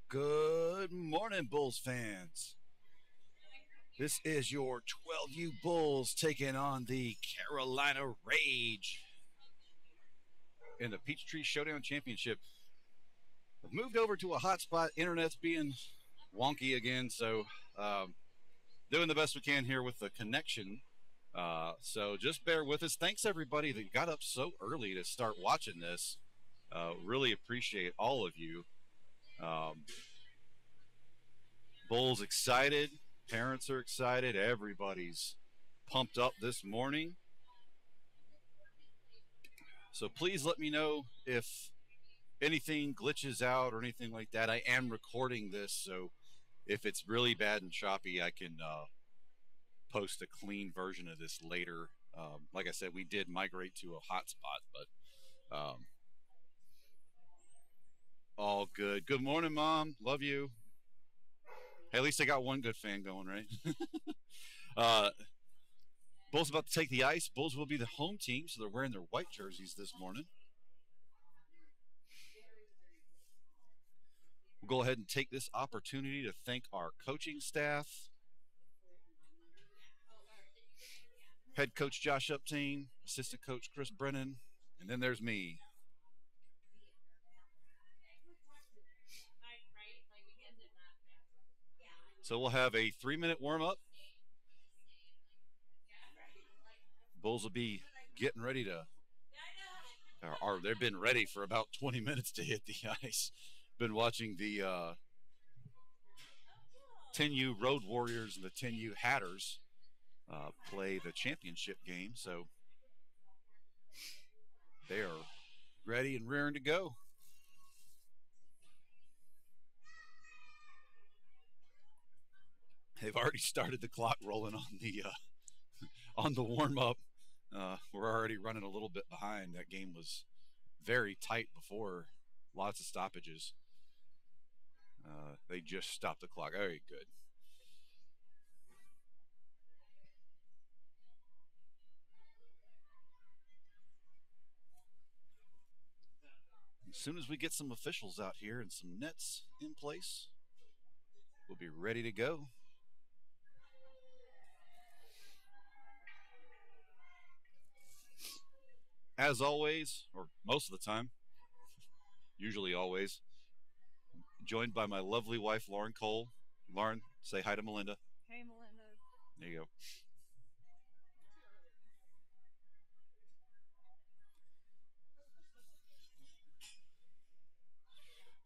Good morning, Bulls fans. This is your 12U Bulls taking on the Carolina Rage in the Peachtree Showdown Championship. I've moved over to a hotspot. Internet's being wonky again, so doing the best we can here with the connection. So just bear with us. Thanks everybody that got up so early to start watching this. Really appreciate all of you. Bulls excited. Parents are excited. Everybody's pumped up this morning. So please let me know if anything glitches out or anything like that. I am recording this, so if it's really bad and choppy, I can post a clean version of this later. Like I said, we did migrate to a hotspot, but all good. Good morning, Mom. Love you. Hey, at least I got one good fan going, right? Bulls about to take the ice. Bulls will be the home team, so they're wearing their white jerseys this morning. We'll go ahead and take this opportunity to thank our coaching staff. Head coach Josh Upteen, assistant coach Chris Brennan, and then there's me. So we'll have a 3-minute warm-up. Bulls will be getting ready to, or they've been ready for about 20 minutes to hit the ice. Been watching the 10U Road Warriors and the 10U Hatters play the championship game, so they are ready and rearing to go. They've already started the clock rolling on the warm up. We're already running a little bit behind. That game was very tight before, lots of stoppages. They just stopped the clock. Very good. As soon as we get some officials out here and some nets in place, we'll be ready to go. As always, or most of the time, usually always, joined by my lovely wife, Lauren Cole. Lauren, say hi to Melinda. Hey, Melinda. There you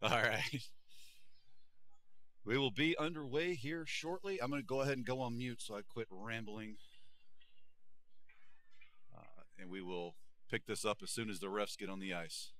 go. All right. We will be underway here shortly. I'm going to go ahead and go on mute so I quit rambling. And we will pick this up as soon as the refs get on the ice.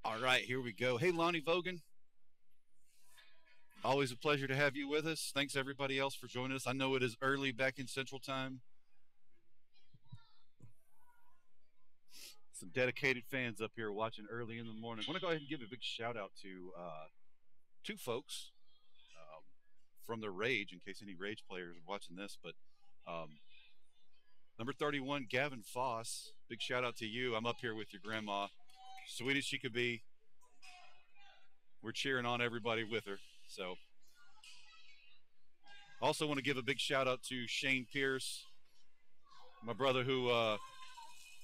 All right, here we go. Hey, Lonnie Vogan. Always a pleasure to have you with us. Thanks everybody else for joining us. I know it is early back in Central Time. Some dedicated fans up here watching early in the morning. I want to go ahead and give a big shout out to two folks from the Rage, in case any Rage players are watching this. But number 31, Gavin Foss. Big shout out to you. I'm up here with your grandma. Sweet as she could be. We're cheering on everybody with her. So also want to give a big shout out to Shane Pierce, my brother who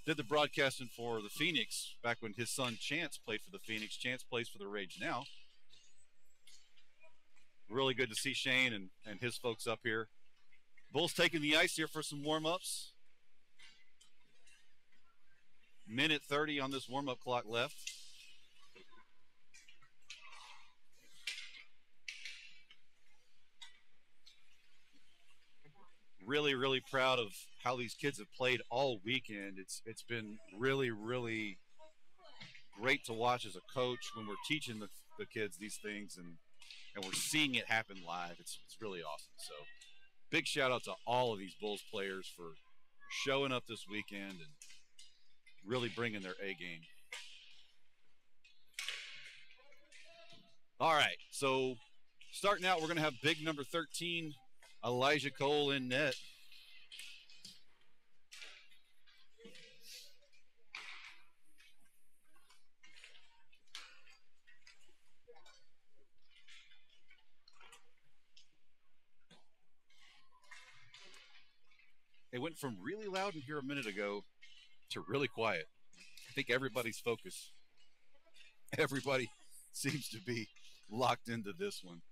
did the broadcasting for the Phoenix back when his son Chance played for the Phoenix. Chance plays for the Rage now. Really good to see Shane and his folks up here. Bulls taking the ice here for some warm-ups. Minute 30 on this warm-up clock left. Really, really proud of how these kids have played all weekend. It's been really, really great to watch as a coach when we're teaching the kids these things and we're seeing it happen live. It's really awesome. So big shout out to all of these Bulls players for showing up this weekend and really bringing their A game. All right, so starting out, we're going to have big number 13, Elijah Cole in net. It went from really loud in here a minute ago to really quiet. I think everybody's focused. Everybody seems to be locked into this one.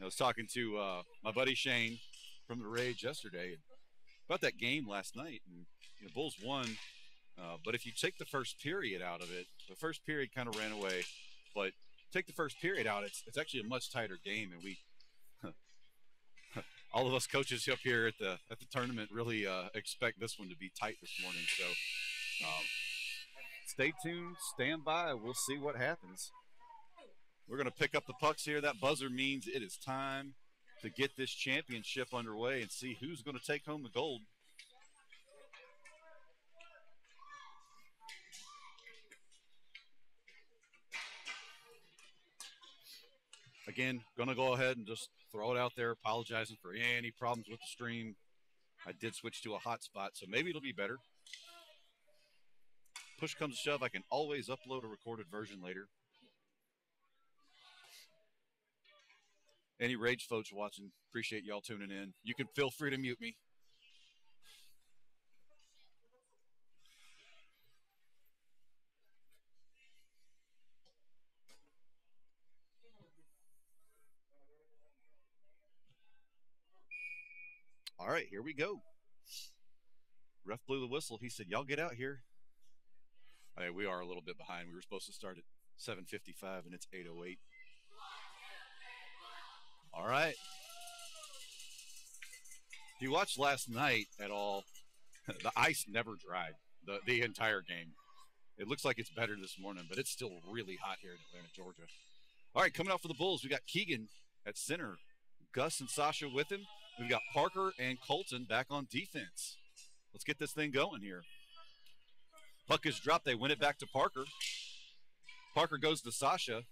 I was talking to my buddy Shane from the Rage yesterday about that game last night, and the Bulls won. But if you take the first period out of it, the first period kind of ran away. But take the first period out, it's actually a much tighter game, and we. All of us coaches up here at the tournament really expect this one to be tight this morning. So stay tuned, stand by. We'll see what happens. We're going to pick up the pucks here. That buzzer means it is time to get this championship underway and see who's going to take home the gold. Again, going to go ahead and just throw it out there, apologizing for any problems with the stream. I did switch to a hotspot, so maybe it'll be better. Push comes to shove, I can always upload a recorded version later. Any Rage folks watching, appreciate y'all tuning in. You can feel free to mute me. All right, here we go. Ref blew the whistle. He said, y'all get out here. Hey, we are a little bit behind. We were supposed to start at 7:55, and it's 8:08. All right. If you watched last night at all, the ice never dried the entire game. It looks like it's better this morning, but it's still really hot here in Atlanta, Georgia. All right, coming out for the Bulls, we got Keegan at center. Gus and Sasha with him. We've got Parker and Colton back on defense. Let's get this thing going here. Puck is dropped. They win it back to Parker. Parker goes to Sasha.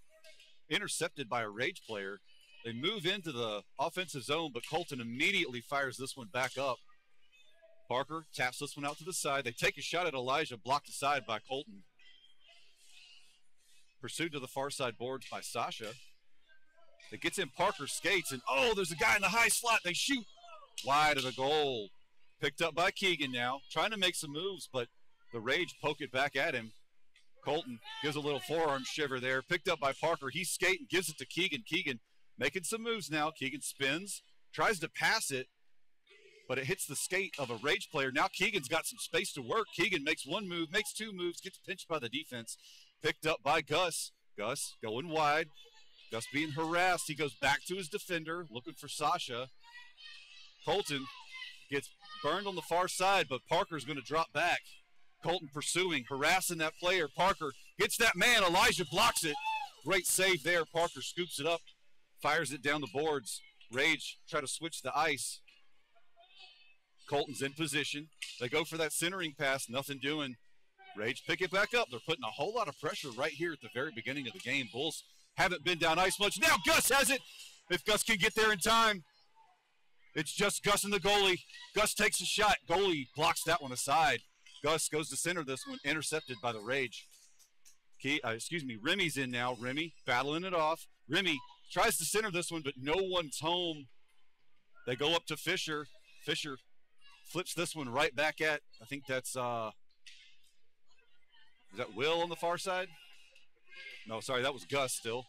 Intercepted by a Rage player. They move into the offensive zone, but Colton immediately fires this one back up. Parker taps this one out to the side. They take a shot at Elijah, blocked aside by Colton. Pursued to the far side boards by Sasha. It gets in Parker's skates, and oh, there's a guy in the high slot. They shoot wide of the goal. Picked up by Keegan now, trying to make some moves, but the Rage poke it back at him. Colton gives a little forearm shiver there. Picked up by Parker. He's skating, gives it to Keegan. Keegan making some moves now. Keegan spins, tries to pass it, but it hits the skate of a Rage player. Now Keegan's got some space to work. Keegan makes one move, makes two moves, gets pinched by the defense. Picked up by Gus. Gus going wide. Gus being harassed. He goes back to his defender, looking for Sasha. Colton gets burned on the far side, but Parker's going to drop back. Colton pursuing, harassing that player. Parker gets that man. Elijah blocks it. Great save there. Parker scoops it up, fires it down the boards. Rage try to switch the ice. Colton's in position. They go for that centering pass, nothing doing. Rage pick it back up. They're putting a whole lot of pressure right here at the very beginning of the game. Bulls haven't been down ice much. Now Gus has it. If Gus can get there in time. It's just Gus and the goalie. Gus takes a shot. Goalie blocks that one aside. Gus goes to center this one, intercepted by the Rage. Remy's in now. Remy battling it off. Remy tries to center this one, but no one's home. They go up to Fisher. Fisher flips this one right back at, I think that's, is that Will on the far side? No, sorry, that was Gus still.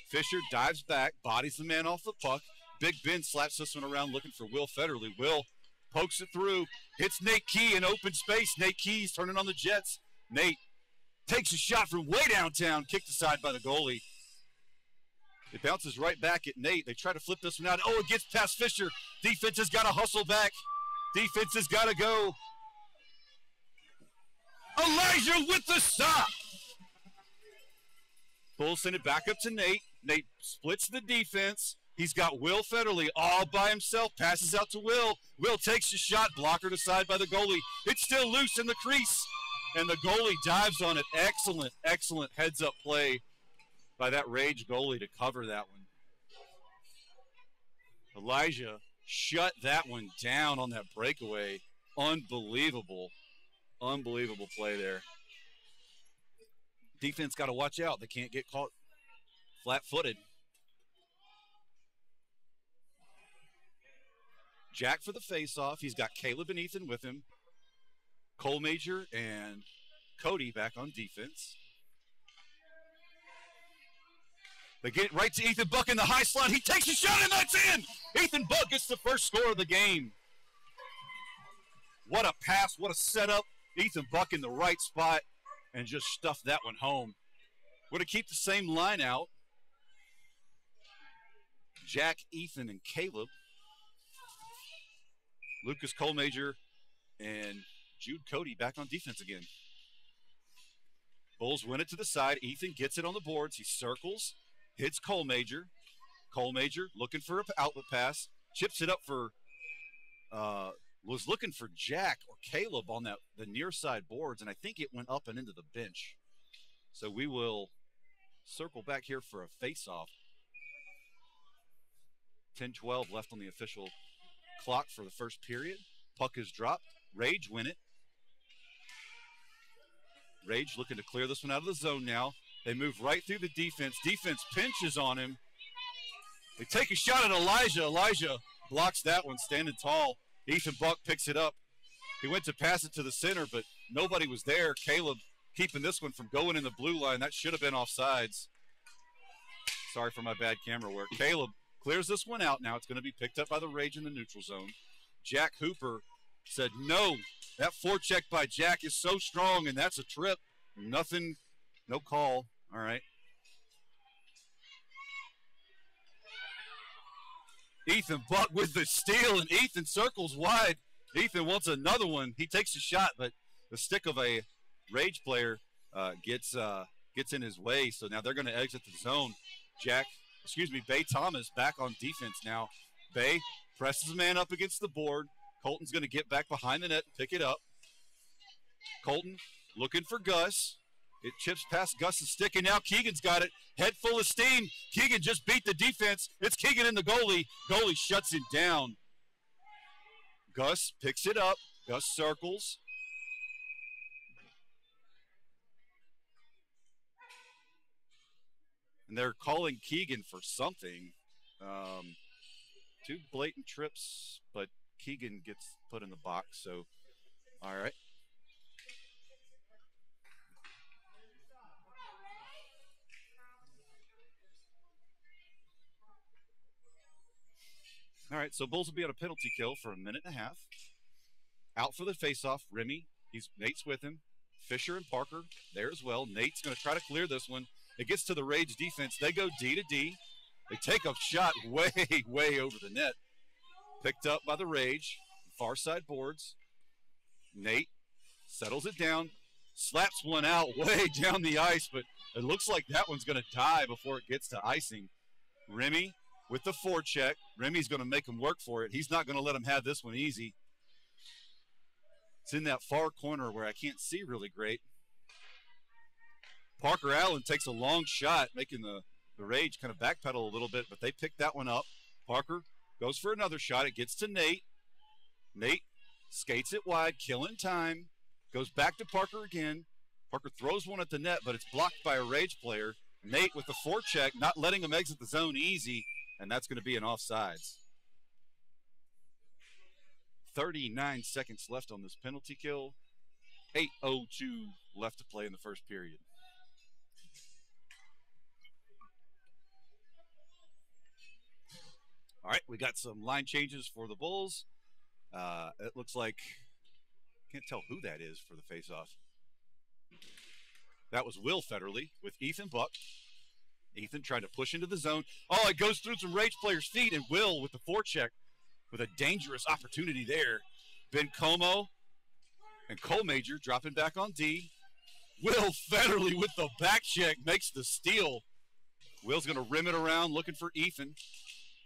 Fisher dives back, bodies the man off the puck. Big Ben slaps this one around looking for Will Federley. Will pokes it through, hits Nate Key in open space. Nate Key's turning on the Jets. Nate takes a shot from way downtown, kicked aside by the goalie. It bounces right back at Nate. They try to flip this one out. Oh, it gets past Fisher. Defense has got to hustle back. Defense has got to go. Elijah with the stop. Bulls send it back up to Nate. Nate splits the defense. He's got Will Federley all by himself. Passes out to Will. Will takes a shot. Blockered aside by the goalie. It's still loose in the crease. And the goalie dives on it. Excellent, excellent heads-up play by that Rage goalie to cover that one. Elijah shut that one down on that breakaway. Unbelievable, unbelievable play there. Defense got to watch out. They can't get caught flat-footed. Jack for the face-off. He's got Caleb and Ethan with him. Cole Major and Cody back on defense. They get it right to Ethan Buck in the high slot. He takes a shot and that's in! Ethan Buck gets the first score of the game. What a pass, what a setup. Ethan Buck in the right spot and just stuffed that one home. Would have kept the same line out. Jack, Ethan, and Caleb. Lucas Cole Major and Jude Cody back on defense again. Bulls win it to the side. Ethan gets it on the boards. He circles, hits Cole Major. Cole Major looking for an outlet pass. Chips it up for, was looking for Jack or Caleb on the near side boards, and I think it went up and into the bench. So we will circle back here for a face-off. 10-12 left on the official clock for the first period. Puck is dropped. Rage win it. Rage looking to clear this one out of the zone now. They move right through the defense. Defense pinches on him. They take a shot at Elijah. Elijah blocks that one, standing tall. Ethan Buck picks it up. He went to pass it to the center, but nobody was there. Caleb keeping this one from going in the blue line. That should have been offsides. Sorry for my bad camera work. Caleb clears this one out now. It's going to be picked up by the Rage in the neutral zone. Jack Hooper said, no, that forecheck by Jack is so strong, and that's a trip. Nothing, no call. All right. Ethan Buck with the steal, and Ethan circles wide. Ethan wants another one. He takes a shot, but the stick of a Rage player gets in his way, so now they're going to exit the zone. Bay Thomas back on defense now. Bay presses a man up against the board. Colton's going to get back behind the net and pick it up. Colton looking for Gus. It chips past Gus's stick, and now Keegan's got it. Head full of steam. Keegan just beat the defense. It's Keegan and the goalie. Goalie shuts him down. Gus picks it up. Gus circles. And they're calling Keegan for something. Two blatant trips, but Keegan gets put in the box, so all right. All right, so Bulls will be on a penalty kill for a minute and a half. Out for the faceoff, Remy. Nate's with him. Fisher and Parker there as well. Nate's going to try to clear this one. It gets to the Rage defense. They go D to D. They take a shot way, way over the net. Picked up by the Rage. Far side boards. Nate settles it down. slaps one out way down the ice, but it looks like that one's going to die before it gets to icing. Remy with the forecheck. Remy's going to make him work for it. He's not going to let him have this one easy. It's in that far corner where I can't see really great. Parker Allen takes a long shot, making the Rage kind of backpedal a little bit, but they pick that one up. Parker goes for another shot. It gets to Nate. Nate skates it wide, killing time. Goes back to Parker again. Parker throws one at the net, but it's blocked by a Rage player. Nate with the forecheck, not letting him exit the zone easy, and that's going to be an offsides. 39 seconds left on this penalty kill. 8:02 left to play in the first period. All right, we got some line changes for the Bulls. It looks like, can't tell who that is for the faceoff. That was Will Federley with Ethan Buck. Ethan trying to push into the zone. Oh, it goes through some Rage players' feet, and Will with the forecheck with a dangerous opportunity there. Ben Como and Cole Major dropping back on D. Will Federley with the back check makes the steal. Will's going to rim it around looking for Ethan.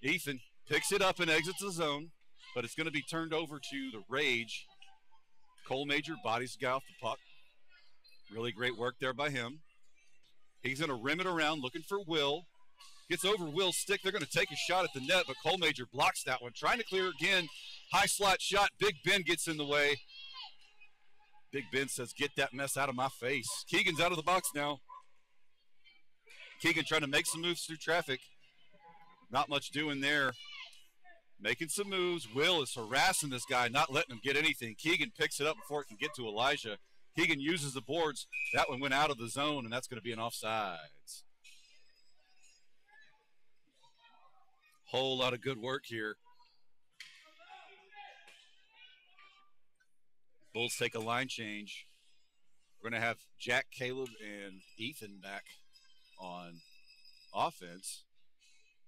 Ethan picks it up and exits the zone, but it's going to be turned over to the Rage. Cole Major bodies the guy off the puck. Really great work there by him. He's going to rim it around looking for Will. Gets over Will's stick. They're going to take a shot at the net, but Cole Major blocks that one. Trying to clear again. High slot shot. Big Ben gets in the way. Big Ben says, get that mess out of my face. Keegan's out of the box now. Keegan trying to make some moves through traffic. Not much doing there. Making some moves. Will is harassing this guy, not letting him get anything. Keegan picks it up before it can get to Elijah. Keegan uses the boards. That one went out of the zone, and that's going to be an offsides. Whole lot of good work here. Bulls take a line change. We're going to have Jack, Caleb, and Ethan back on offense.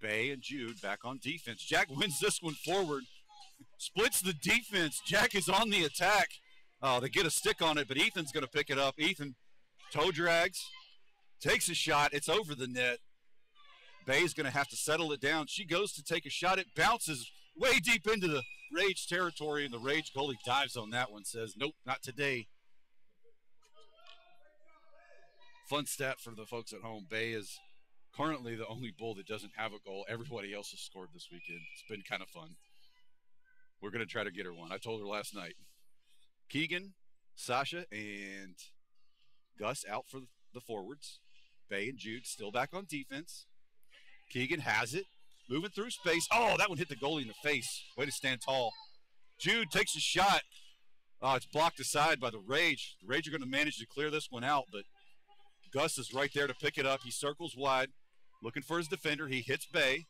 Bay and Jude back on defense. Jack wins this one forward. Splits the defense. Jack is on the attack. They get a stick on it, but Ethan's going to pick it up. Ethan toe drags, takes a shot. It's over the net. Bay's going to have to settle it down. She goes to take a shot. It bounces way deep into the Rage territory, and the Rage goalie dives on that one, says, nope, not today. Fun stat for the folks at home. Bay is currently the only Bull that doesn't have a goal. Everybody else has scored this weekend. It's been kind of fun. We're going to try to get her one. I told her last night. Keegan, Sasha, and Gus out for the forwards. Bay and Jude still back on defense. Keegan has it. Moving through space. Oh, that one hit the goalie in the face. Way to stand tall. Jude takes a shot. Oh, it's blocked aside by the Rage. The Rage are going to manage to clear this one out, but Gus is right there to pick it up. He circles wide, looking for his defender. He hits Bay.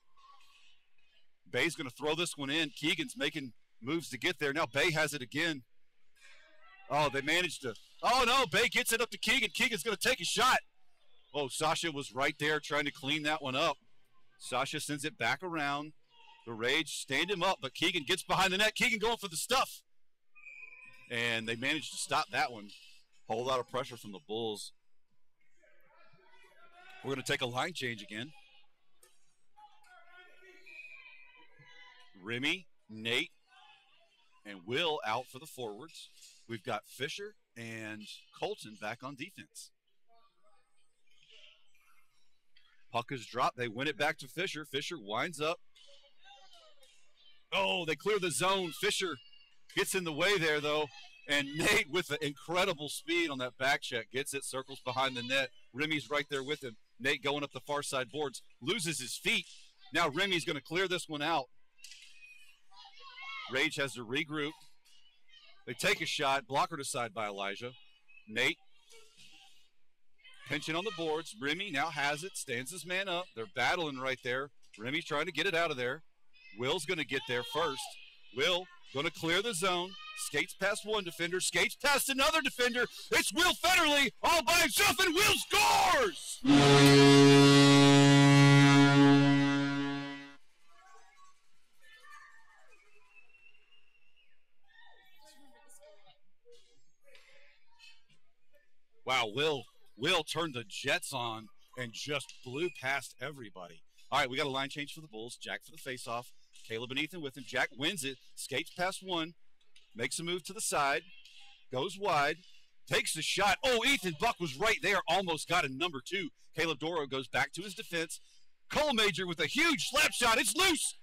Bay's going to throw this one in. Keegan's making moves to get there. Now Bay has it again. Oh, they managed to. Oh, no, Bay gets it up to Keegan. Keegan's going to take a shot. Oh, Sasha was right there trying to clean that one up. Sasha sends it back around. The Rage stand him up, but Keegan gets behind the net. Keegan going for the stuff. And they managed to stop that one. Whole lot of pressure from the Bulls. We're going to take a line change again. Remy, Nate, and Will out for the forwards. We've got Fisher and Colton back on defense. Puck is dropped. They win it back to Fisher. Fisher winds up. Oh, they clear the zone. Fisher gets in the way there, though. And Nate, with the incredible speed on that back check, gets it, circles behind the net. Remy's right there with him. Nate going up the far side boards, loses his feet. Now Remy's going to clear this one out. Rage has to regroup. They take a shot, blocker to side by Elijah. Nate pinching on the boards. Remy now has it, stands his man up. They're battling right there. Remy's trying to get it out of there. Will's going to get there first. Will going to clear the zone. Skates past one defender. Skates past another defender. It's Will Federley all by himself, and Will scores! Wow, Will turned the Jets on and just blew past everybody. All right, we got a line change for the Bulls. Jack for the faceoff. Caleb and Ethan with him. Jack wins it, skates past one, makes a move to the side, goes wide, takes the shot. Oh, Ethan Buck was right there, almost got a number two. Caleb Doro goes back to his defense. Cole Major with a huge slap shot. It's loose.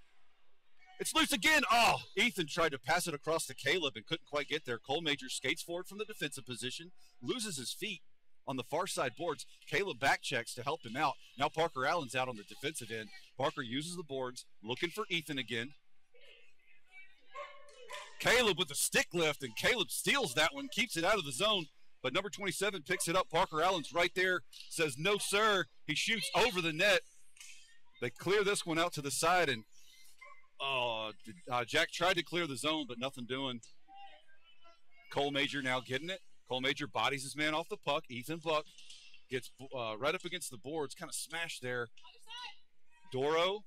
It's loose again. Oh, Ethan tried to pass it across to Caleb and couldn't quite get there. Cole Major skates forward from the defensive position, loses his feet on the far side boards. Caleb back checks to help him out. Now Parker Allen's out on the defensive end. Parker uses the boards, looking for Ethan again. Caleb with the stick lift, and Caleb steals that one, keeps it out of the zone. But number 27 picks it up. Parker Allen's right there, says, no, sir. He shoots over the net. They clear this one out to the side, and Jack tried to clear the zone, but nothing doing. Cole Major now getting it. Cole Major bodies his man off the puck. Ethan Buck gets right up against the boards, kind of smashed there. Doro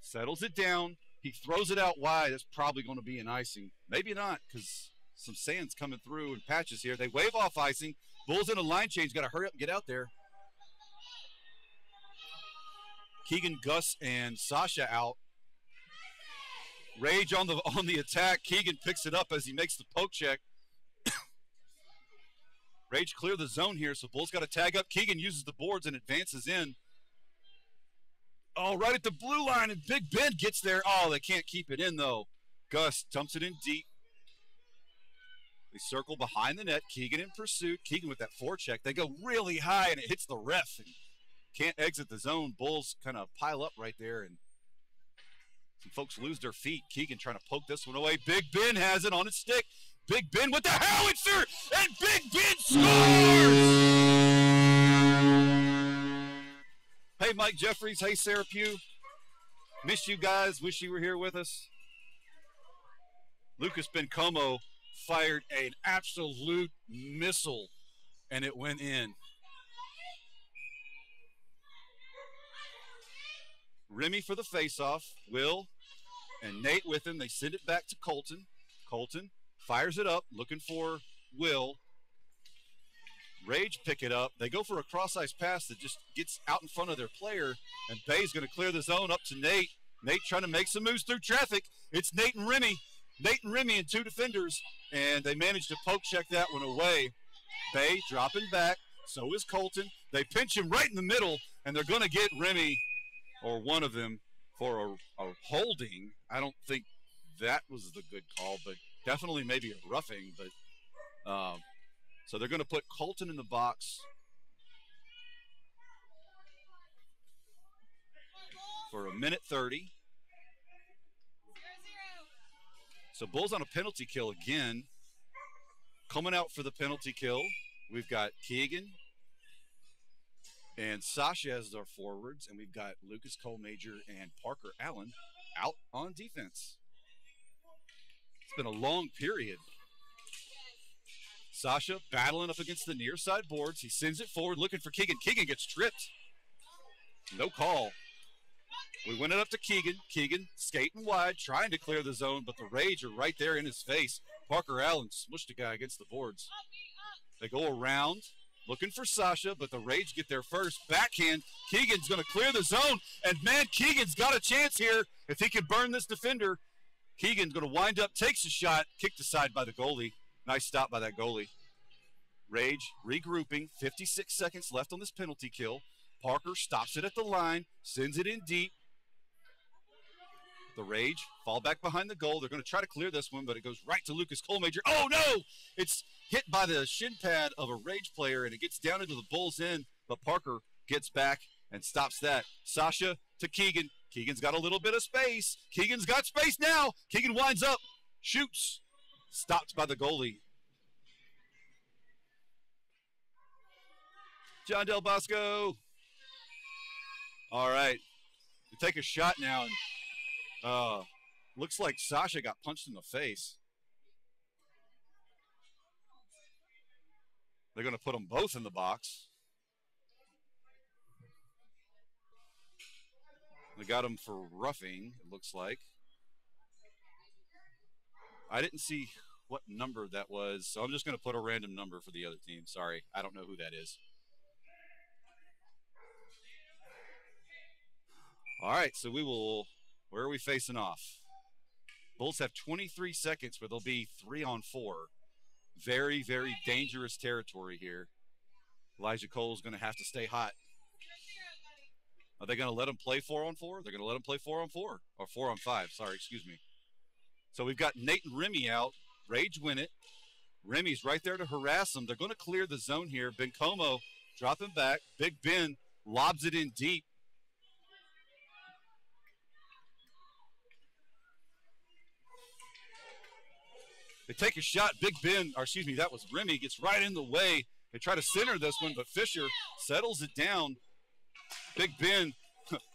settles it down. He throws it out wide. That's probably going to be an icing. Maybe not, because some sand's coming through and patches here. They wave off icing. Bulls in a line change. Got to hurry up and get out there. Keegan, Gus, and Sasha out. Rage on the attack. Keegan picks it up as he makes the poke check. Rage clear the zone here, so Bulls got to tag up. Keegan uses the boards and advances in. Oh, right at the blue line, and Big Ben gets there. Oh, they can't keep it in, though. Gus dumps it in deep. They circle behind the net. Keegan in pursuit. Keegan with that forecheck. They go really high, and it hits the ref. And can't exit the zone. Bulls kind of pile up right there, and some folks lose their feet. Keegan trying to poke this one away. Big Ben has it on his stick. Big Ben with the howitzer, and Big Ben scores! Hey, Mike Jeffries. Hey, Sarah Pugh. Miss you guys. Wish you were here with us. Lucas Bencomo fired an absolute missile, and it went in. Remy for the faceoff. Will and Nate with him. They send it back to Colton. Colton fires it up, looking for Will. Rage pick it up. They go for a cross-ice pass that just gets out in front of their player, and Bay's going to clear the zone up to Nate. Nate trying to make some moves through traffic. It's Nate and Remy. Nate and Remy and two defenders, and they managed to poke check that one away. Bay dropping back. So is Colton. They pinch him right in the middle, and they're going to get Remy, or one of them, for a holding. I don't think that was the good call, but definitely maybe a roughing. But so they're going to put Colton in the box for a minute 30. So Bulls on a penalty kill again. Coming out for the penalty kill, we've got Keegan and Sasha as our forwards, and we've got Lucas Cole Major and Parker Allen out on defense. It's been a long period. Sasha battling up against the near side boards. He sends it forward looking for Keegan. Keegan gets tripped. No call. We went it up to Keegan. Keegan skating wide, trying to clear the zone, but the Rage are right there in his face. Parker Allen smushed a guy against the boards. They go around looking for Sasha, but the Rage get there first. Backhand. Keegan's going to clear the zone, and man, Keegan's got a chance here. If he can burn this defender, Keegan's going to wind up, takes a shot, kicked aside by the goalie. Nice stop by that goalie. Rage regrouping. 56 seconds left on this penalty kill. Parker stops it at the line, sends it in deep. The Rage fall back behind the goal. They're going to try to clear this one, but it goes right to Lucas Cole Major. Oh, no! It's hit by the shin pad of a Rage player, and it gets down into the Bulls' end, but Parker gets back and stops that. Sasha to Keegan. Keegan's got a little bit of space. Keegan's got space now. Keegan winds up, shoots. Stopped by the goalie. John Del Bosco. All right. We take a shot now, and looks like Sasha got punched in the face. They're going to put them both in the box. They got him for roughing, it looks like. I didn't see what number that was, so I'm just going to put a random number for the other team. Sorry, I don't know who that is. All right, so we will. Where are we facing off? Bulls have 23 seconds, where they'll be 3-on-4. Very, very dangerous territory here. Elijah Cole's going to have to stay hot. Are they going to let him play 4-on-4? They're going to let him play 4-on-4 or 4-on-5. Sorry, excuse me. So we've got Nate and Remy out. Rage win it. Remy's right there to harass them. They're going to clear the zone here. Bencomo dropping back. Big Ben lobs it in deep. They take a shot. Big Ben, or excuse me, that was Remy, gets right in the way. They try to center this one, but Fisher settles it down. Big Ben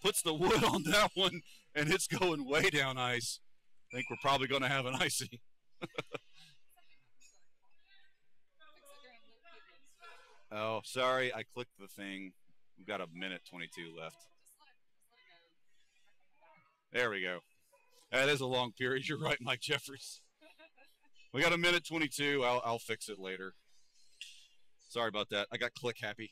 puts the wood on that one, and it's going way down ice. I think we're probably going to have an icy. Oh, sorry, I clicked the thing. We've got a minute 22 left. There we go. That is a long period. You're right, Mike Jeffries. We got a minute 22. I'll fix it later. Sorry about that. I got click happy.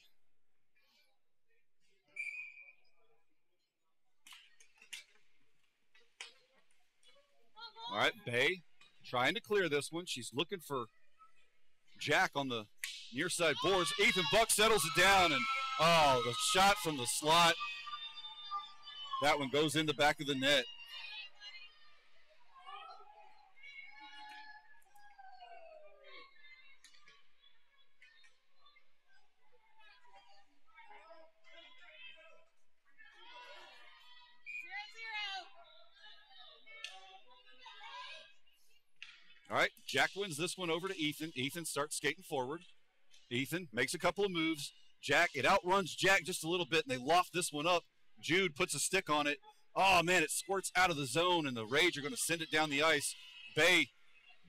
All right, Bay trying to clear this one. She's looking for Jack on the near side boards. Ethan Buck settles it down, and oh, the shot from the slot. That one goes in the back of the net. All right, Jack wins this one over to Ethan. Ethan starts skating forward. Ethan makes a couple of moves. Jack, it outruns Jack just a little bit, and they loft this one up. Jude puts a stick on it. Oh, man, it squirts out of the zone, and the Rage are going to send it down the ice. Bay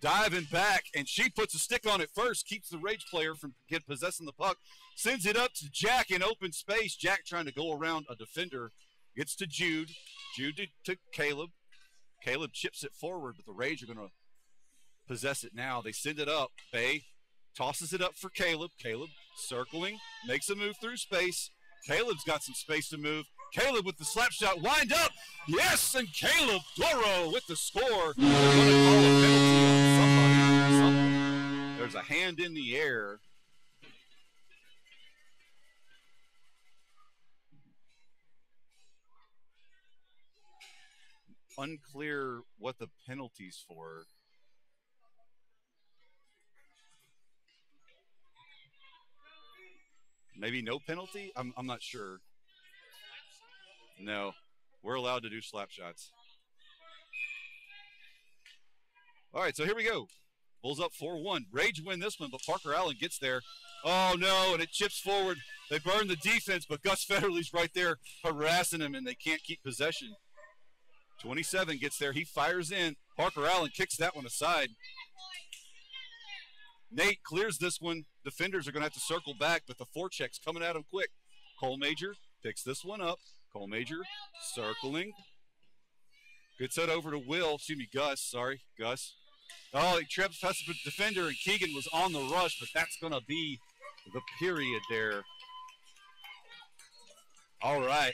diving back, and she puts a stick on it first, keeps the Rage player from possessing the puck, sends it up to Jack in open space. Jack trying to go around a defender. Gets to Jude. Jude to Caleb. Caleb chips it forward, but the Rage are going to possess it now. They send it up. Bay tosses it up for Caleb. Caleb circling, makes a move through space. Caleb's got some space to move. Caleb with the slap shot, wind up. Yes, and Caleb Doro with the score. They're going to call a penalty on somebody. There's a hand in the air. Unclear what the penalty's for. Maybe no penalty? I'm not sure. No, we're allowed to do slap shots. All right, so here we go. Bulls up 4-1. Rage win this one, but Parker Allen gets there. Oh, no, and it chips forward. They burn the defense, but Gus Federley's right there harassing him, and they can't keep possession. 27 gets there. He fires in. Parker Allen kicks that one aside. Nate clears this one. Defenders are going to have to circle back, but the forecheck's coming at him quick. Cole Major picks this one up. Cole Major circling. Good set over to Gus. Sorry, Gus. Oh, he trips past the defender, and Keegan was on the rush, but that's going to be the period there. All right.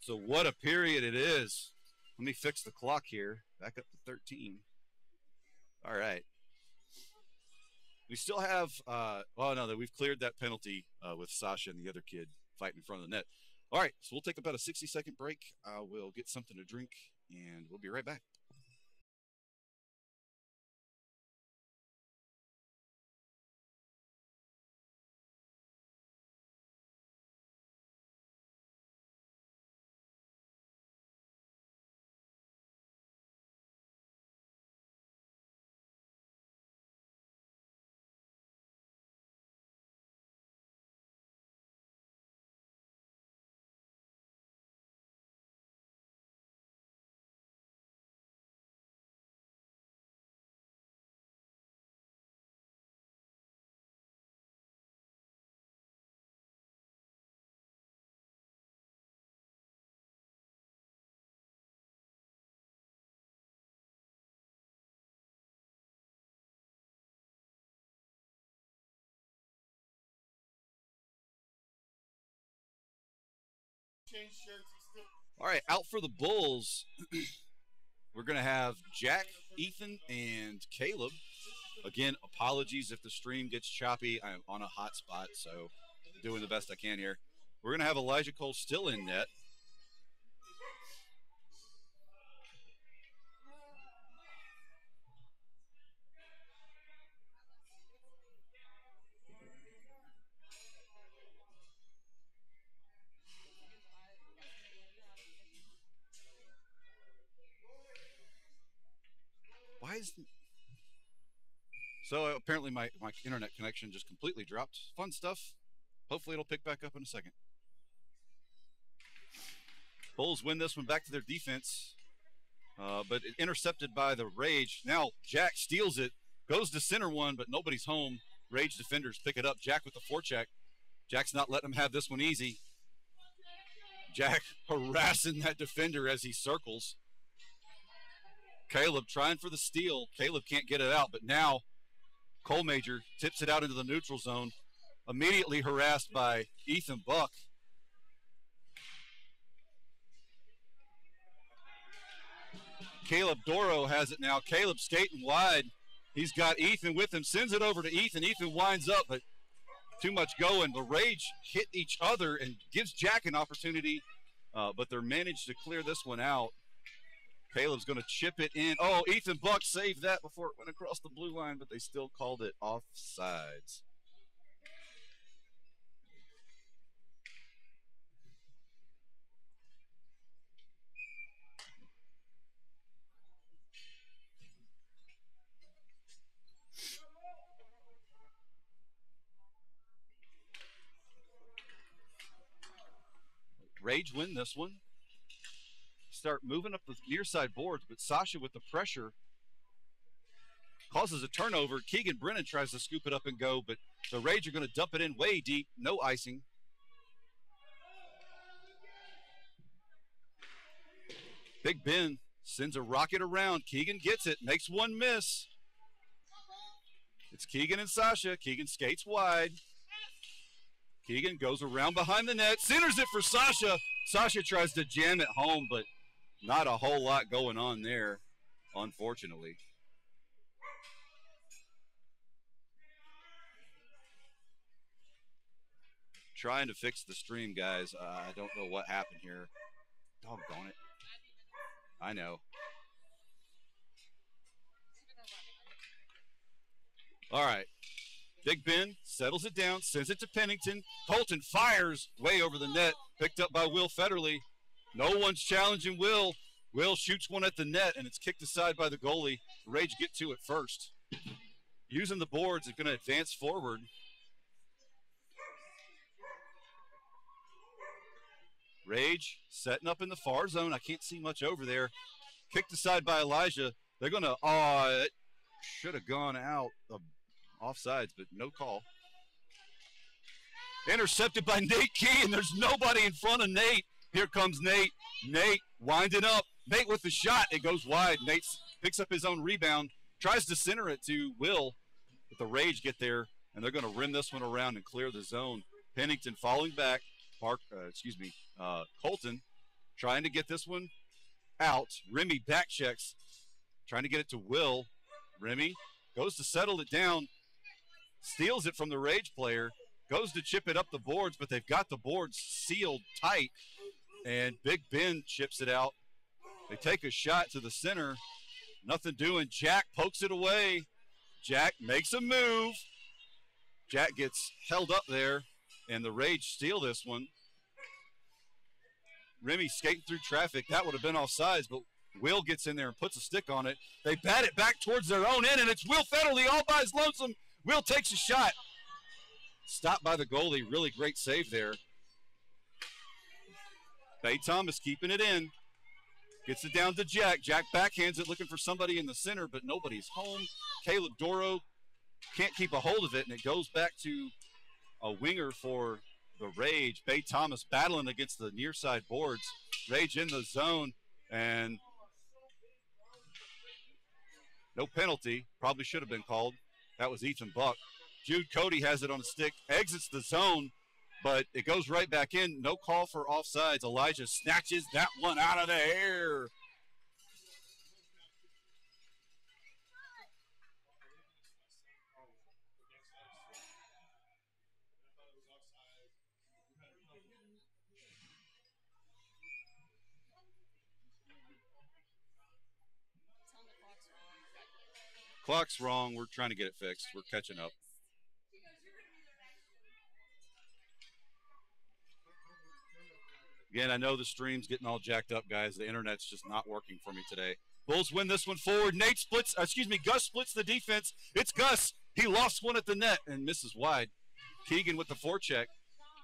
So what a period it is. Let me fix the clock here. Back up to 13. All right. We still have, we've cleared that penalty with Sasha and the other kid fighting in front of the net. All right, so we'll take about a 60-second break. We'll get something to drink, and we'll be right back. All right, out for the Bulls. We're going to have Jack, Ethan, and Caleb. Again, apologies if the stream gets choppy. I'm on a hot spot, so doing the best I can here. We're going to have Elijah Cole still in net. Why is the... So apparently my internet connection just completely dropped. Fun stuff. Hopefully it'll pick back up in a second. Bulls win this one back to their defense, but intercepted by the Rage. Now Jack steals it, goes to center one, but nobody's home. Rage defenders pick it up. Jack with the forecheck. Jack's not letting him have this one easy. Jack harassing that defender as he circles. Caleb trying for the steal. Caleb can't get it out, but now Cole Major tips it out into the neutral zone. Immediately harassed by Ethan Buck. Caleb Doro has it now. Caleb skating wide. He's got Ethan with him. Sends it over to Ethan. Ethan winds up, but too much going. The Rage hit each other and gives Jack an opportunity, but they're managed to clear this one out. Caleb's going to chip it in. Oh, Ethan Buck saved that before it went across the blue line, but they still called it offsides. Rage win this one. Start moving up the near side boards, but Sasha with the pressure causes a turnover. Keegan Brennan tries to scoop it up and go, but the Rage are going to dump it in way deep. No icing. Big Ben sends a rocket around. Keegan gets it, makes one miss. It's Keegan and Sasha. Keegan skates wide. Keegan goes around behind the net, centers it for Sasha. Sasha tries to jam it home, but not a whole lot going on there, unfortunately. Trying to fix the stream, guys. I don't know what happened here. Doggone it. I know. All right. Big Ben settles it down, sends it to Pennington. Colton fires way over the net, picked up by Will Federley. No one's challenging Will. Will shoots one at the net, and it's kicked aside by the goalie. The Rage get to it first. Using the boards, it's going to advance forward. Rage setting up in the far zone. I can't see much over there. Kicked aside by Elijah. They're going to, it should have gone out of offsides, but no call. Intercepted by Nate Key, and there's nobody in front of Nate. Here comes Nate. Nate winding up. Nate with the shot. It goes wide. Nate picks up his own rebound, tries to center it to Will, but the Rage get there, and they're going to rim this one around and clear the zone. Pennington falling back. Colton trying to get this one out. Remy back checks, trying to get it to Will. Remy goes to settle it down, steals it from the Rage player, goes to chip it up the boards, but they've got the boards sealed tight, and Big Ben chips it out. They take a shot to the center. Nothing doing. Jack pokes it away. Jack makes a move. Jack gets held up there, and the Rage steal this one. Remy skating through traffic. That would have been offsides, but Will gets in there and puts a stick on it. They bat it back towards their own end, and it's Will Federley all by his lonesome. Will takes a shot. Stopped by the goalie. Really great save there. Bay Thomas keeping it in. Gets it down to Jack. Jack backhands it, looking for somebody in the center, but nobody's home. Caleb Doro can't keep a hold of it, and it goes back to a winger for the Rage. Bay Thomas battling against the near side boards. Rage in the zone, and no penalty. Probably should have been called. That was Ethan Buck. Jude Cody has it on a stick, exits the zone, but it goes right back in. No call for offsides. Elijah snatches that one out of the air. Clock's wrong. We're trying to get it fixed. We're catching up. Again, I know the stream's getting all jacked up, guys. The internet's just not working for me today. Bulls win this one forward. Gus splits the defense. It's Gus. He lost one at the net and misses wide. Keegan with the forecheck,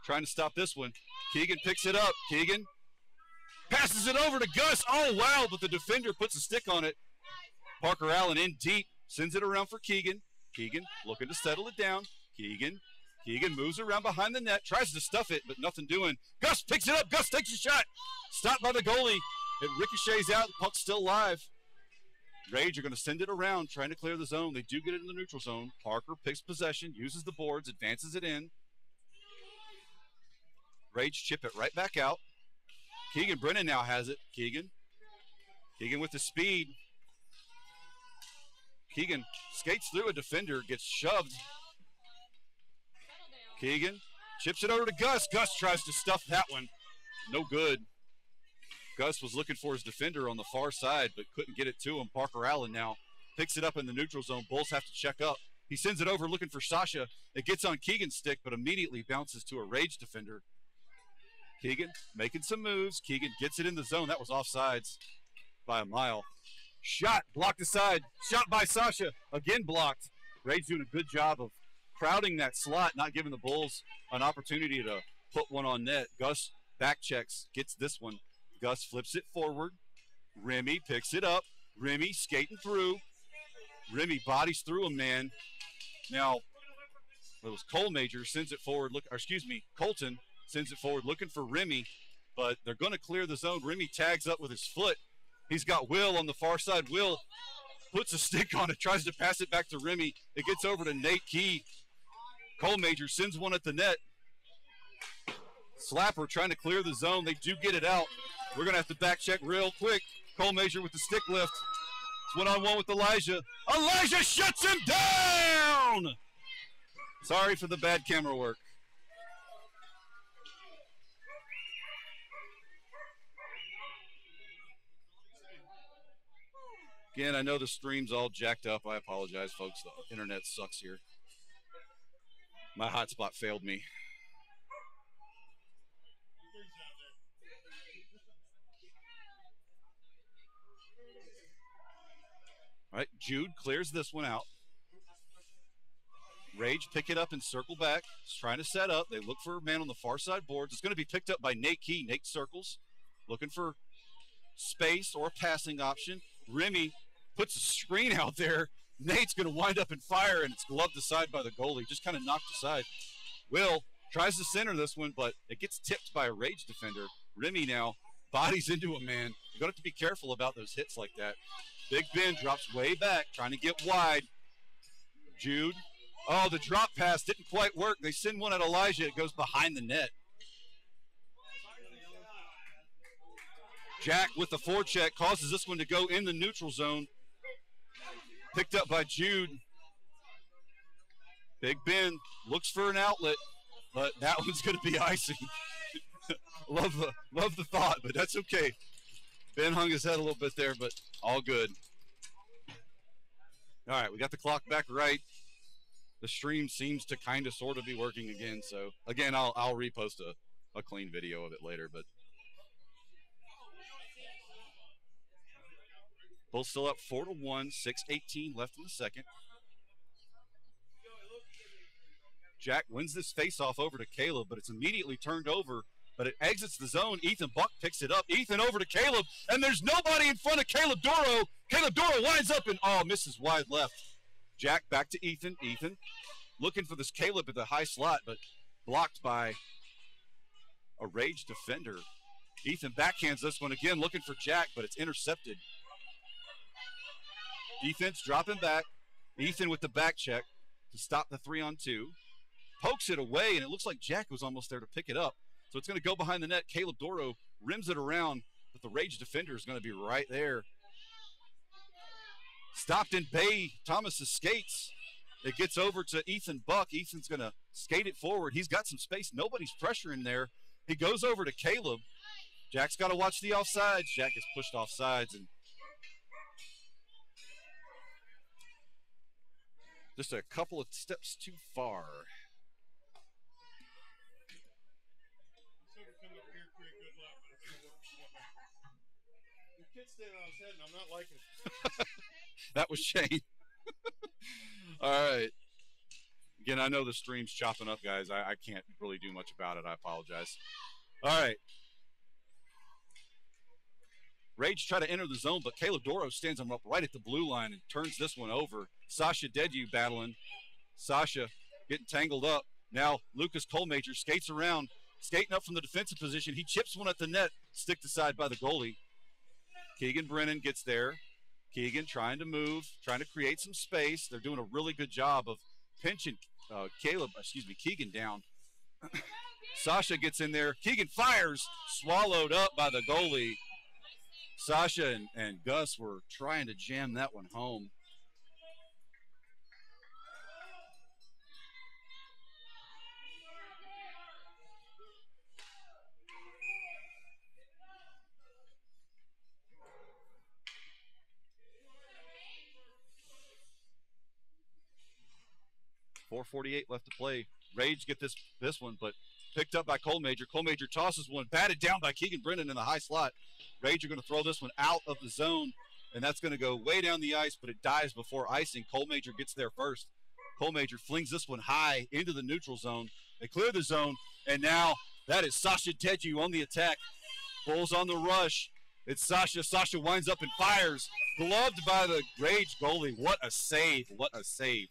trying to stop this one. Keegan picks it up. Keegan passes it over to Gus. Oh, wow, but the defender puts a stick on it. Parker Allen in deep, sends it around for Keegan. Keegan looking to settle it down. Keegan moves around behind the net, tries to stuff it, but nothing doing. Gus picks it up. Gus takes a shot. Stopped by the goalie. It ricochets out. The puck's still live. Rage are going to send it around, trying to clear the zone. They do get it in the neutral zone. Parker picks possession, uses the boards, advances it in. Rage chip it right back out. Keegan Brennan now has it. Keegan with the speed. Keegan skates through a defender, gets shoved. Keegan chips it over to Gus. Gus tries to stuff that one. No good. Gus was looking for his defender on the far side, but couldn't get it to him. Parker Allen now picks it up in the neutral zone. Bulls have to check up. He sends it over looking for Sasha. It gets on Keegan's stick, but immediately bounces to a Rage defender. Keegan making some moves. Keegan gets it in the zone. That was offsides by a mile. Shot blocked aside. Shot by Sasha. Again blocked. Rage doing a good job of crowding that slot, not giving the Bulls an opportunity to put one on net. Gus back checks, gets this one. Gus flips it forward. Remy picks it up. Remy skating through. Remy bodies through a man. Now, it was Colton sends it forward. Colton sends it forward looking for Remy, but they're going to clear the zone. Remy tags up with his foot. He's got Will on the far side. Will puts a stick on it, tries to pass it back to Remy. It gets over to Nate Key. Cole Major sends one at the net. Slapper trying to clear the zone. They do get it out. We're going to have to back check real quick. Cole Major with the stick lift. It's one-on-one with Elijah. Elijah shuts him down! Sorry for the bad camera work. Again, I know the stream's all jacked up. I apologize, folks. The internet sucks here. My hotspot failed me. All right, Jude clears this one out. Rage pick it up and circle back. He's trying to set up. They look for a man on the far side boards. It's going to be picked up by Nate Key. Nate circles, looking for space or a passing option. Remy puts a screen out there. Nate's going to wind up in fire, and it's gloved aside by the goalie. Just kind of knocked aside. Will tries to center this one, but it gets tipped by a Rage defender. Remy now bodies into a man. You're going to have to be careful about those hits like that. Big Ben drops way back, trying to get wide. Jude. Oh, the drop pass didn't quite work. They send one at Elijah. It goes behind the net. Jack with the forecheck causes this one to go in the neutral zone. Picked up by Jude. Big Ben looks for an outlet, but that one's going to be icing. love the thought, but that's okay. Ben hung his head a little bit there, but all good. All right, we got the clock back right. The stream seems to kind of sort of be working again. So, again, I'll repost a clean video of it later. But Bulls still up 4-1, 6:18 left in the second. Jack wins this faceoff over to Caleb, but it's immediately turned over. But it exits the zone. Ethan Buck picks it up. Ethan over to Caleb, and there's nobody in front of Caleb Doro. Caleb Doro winds up and, misses wide left. Jack back to Ethan. Ethan looking for this Caleb at the high slot, but blocked by a Rage defender. Ethan backhands this one again, looking for Jack, but it's intercepted. Defense dropping back. Ethan with the back check to stop the 3-on-2. pokes it away, and it looks like Jack was almost there to pick it up. So it's going to go behind the net. Caleb Doro rims it around, but the Rage defender is going to be right there. Stockton Bay, Thomas's skates. It gets over to Ethan Buck. Ethan's going to skate it forward. He's got some space. Nobody's pressuring there. He goes over to Caleb. Jack's got to watch the offsides. Jack gets pushed offsides, and just a couple of steps too far. The kid's standing on his head, and I'm not liking it. That was Shane. All right. Again, I know the stream's chopping up, guys. I can't really do much about it. I apologize. All right. Rage try to enter the zone, but Caleb Doro stands him up right at the blue line and turns this one over. Sasha Dedew battling. Sasha getting tangled up. Now Lucas Colmajor skates around, skating up from the defensive position. He chips one at the net, sticked aside by the goalie. Keegan Brennan gets there. Keegan trying to move, trying to create some space. They're doing a really good job of pinching Keegan down. Sasha gets in there. Keegan fires, swallowed up by the goalie. Sasha and Gus were trying to jam that one home. .448 left to play. Rage get this one, but picked up by Colmajor. Colmajor tosses one, batted down by Keegan Brennan in the high slot. Rage are going to throw this one out of the zone, and that's going to go way down the ice, but it dies before icing. Colmajor gets there first. Colmajor flings this one high into the neutral zone. They clear the zone, and now that is Sasha Dedew on the attack. Bulls on the rush. It's Sasha. Sasha winds up and fires. Gloved by the Rage goalie. What a save. What a save.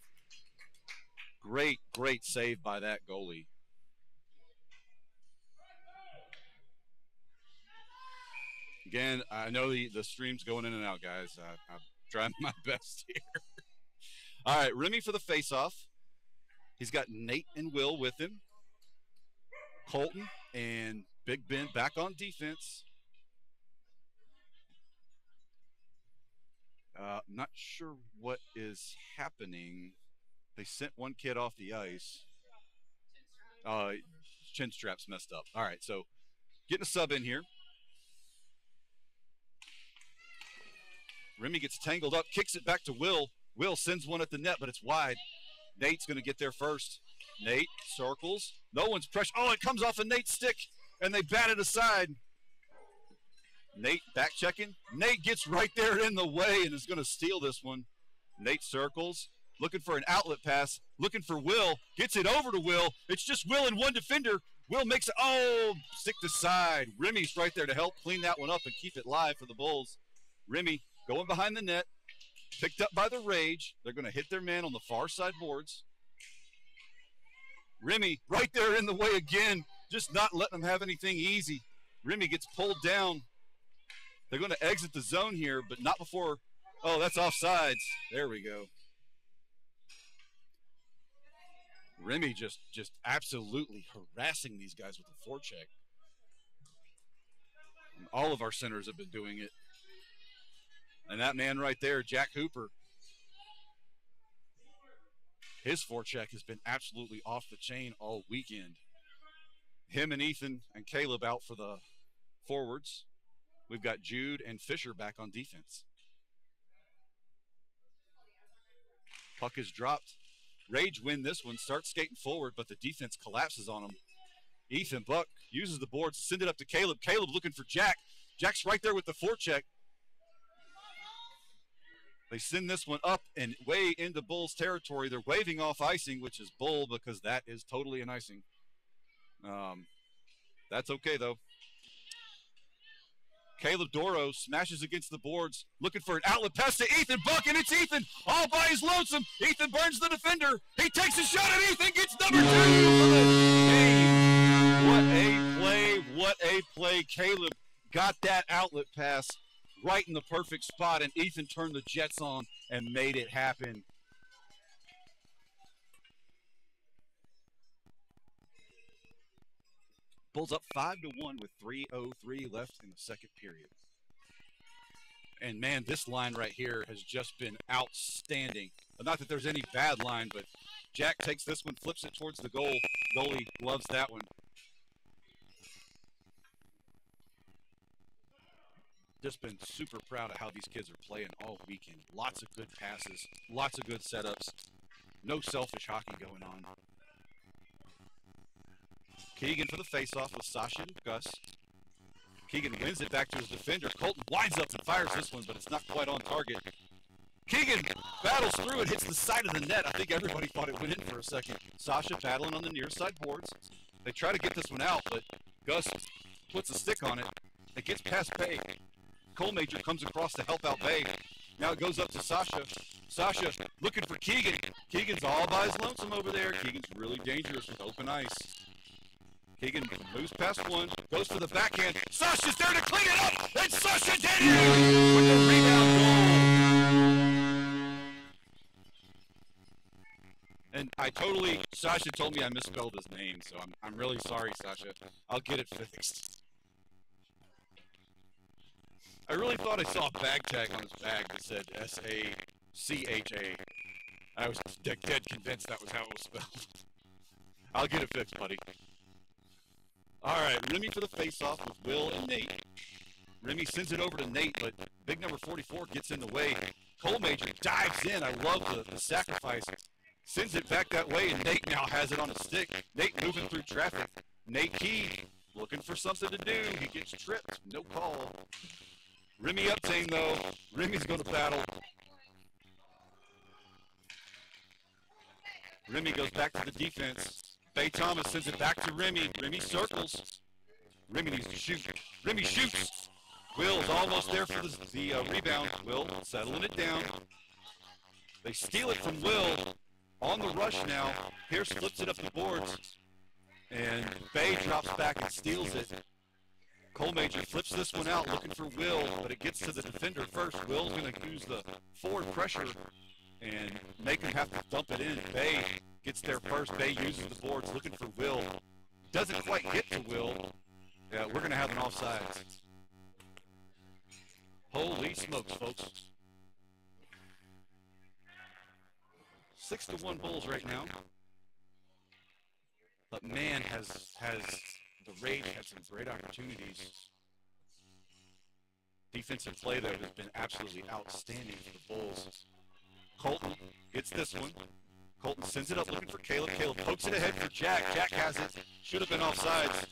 Great, great save by that goalie. Again, I know the stream's going in and out, guys. I'm trying my best here. All right, Remy for the faceoff. He's got Nate and Will with him. Colton and Big Ben back on defense. Not sure what is happening. They sent one kid off the ice. Chin strap's messed up. All right, so getting a sub in here. Remy gets tangled up, kicks it back to Will. Will sends one at the net, but it's wide. Nate's going to get there first. Nate circles. No one's pressure. Oh, it comes off of Nate's stick, and they bat it aside. Nate back checking. Nate gets right there in the way and is going to steal this one. Nate circles, looking for an outlet pass, looking for Will. Gets it over to Will. It's just Will and one defender. Will makes it, stick to side. Remy's right there to help clean that one up and keep it live for the Bulls. Remy going behind the net, picked up by the Rage. They're going to hit their man on the far side boards. Remy right there in the way again, just not letting them have anything easy. Remy gets pulled down. They're going to exit the zone here, but not before. Oh, that's offsides. There we go. Remy just absolutely harassing these guys with the forecheck. And all of our centers have been doing it. And that man right there, Jack Hooper, his forecheck has been absolutely off the chain all weekend. Him and Ethan and Caleb out for the forwards. We've got Jude and Fisher back on defense. Puck is dropped. Rage win this one, starts skating forward, but the defense collapses on him. Ethan Buck uses the boards to send it up to Caleb. Caleb looking for Jack. Jack's right there with the forecheck. They send this one up and way into Bulls territory. They're waving off icing, which is Bull because that is totally an icing. That's okay, though. Caleb Doro smashes against the boards, looking for an outlet pass to Ethan Buck, and it's Ethan all by his lonesome. Ethan burns the defender. He takes a shot at Ethan, gets number 2 for the game. What a play, what a play. Caleb got that outlet pass right in the perfect spot, and Ethan turned the Jets on and made it happen. Bulls up 5-1 with 3:03 left in the second period. And man, this line right here has just been outstanding. Not that there's any bad line, but Jack takes this one, flips it towards the goal. Goalie loves that one. Just been super proud of how these kids are playing all weekend. Lots of good passes, lots of good setups. No selfish hockey going on. Keegan for the faceoff with Sasha and Gus. Keegan wins it back to his defender. Colton winds up and fires this one, but it's not quite on target. Keegan battles through it, hits the side of the net. I think everybody thought it went in for a second. Sasha battling on the near side boards. They try to get this one out, but Gus puts a stick on it. It gets past Bay. Cole Major comes across to help out Bay. Now it goes up to Sasha. Sasha looking for Keegan. Keegan's all by his lonesome over there. Keegan's really dangerous with open ice. Keegan moves past one, goes for the backhand. Sasha's there to clean it up, and Sasha did it with the rebound goal. And Sasha told me I misspelled his name, so I'm really sorry, Sasha. I'll get it fixed. I really thought I saw a bag tag on his bag that said S-A-C-H-A. I was dead convinced that was how it was spelled. I'll get it fixed, buddy. All right, Remy for the face-off with Will and Nate. Remy sends it over to Nate, but big number 44 gets in the way. Cole Major dives in. I love the sacrifice. Sends it back that way, and Nate now has it on a stick. Nate moving through traffic. Nate Key looking for something to do. He gets tripped. No call. Remy Uptane, though. Remy's going to battle. Remy goes back to the defense. Bay Thomas sends it back to Remy. Remy circles. Remy needs to shoot. Remy shoots. Will's almost there for the rebound. Will settling it down. They steal it from Will. On the rush now. Pierce flips it up the boards. And Bay drops back and steals it. Cole Major flips this one out looking for Will, but it gets to the defender first. Will's going to use the forward pressure and make him have to dump it in. Bay gets there first. Bay uses the boards looking for Will. Doesn't quite get to Will. Yeah, we're going to have an offsides. Holy smokes, folks. 6-1 Bulls right now. But man, has the Rage had some great opportunities. Defensive play there has been absolutely outstanding for the Bulls. Colton gets this one. Colton sends it up looking for Caleb. Caleb pokes it ahead for Jack. Jack has it. Should have been offsides.